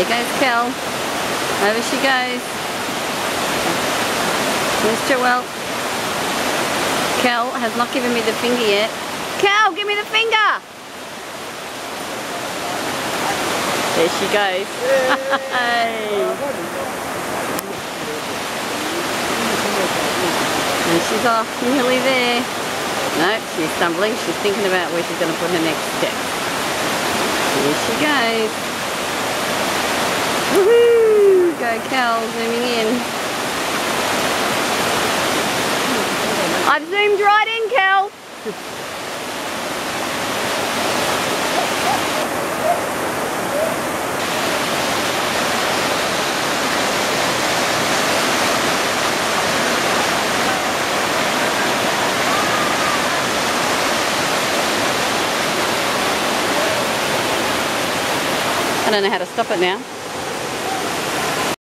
There goes Kel. Over she goes. There's Joelle. Kel has not given me the finger yet. Kel, give me the finger! There she goes. And she's off nearly there. No, she's stumbling. She's thinking about where she's going to put her next step. Here she goes. Woohoo! Go Kel, zooming in. I've zoomed right in, Kel. I don't know how to stop it now.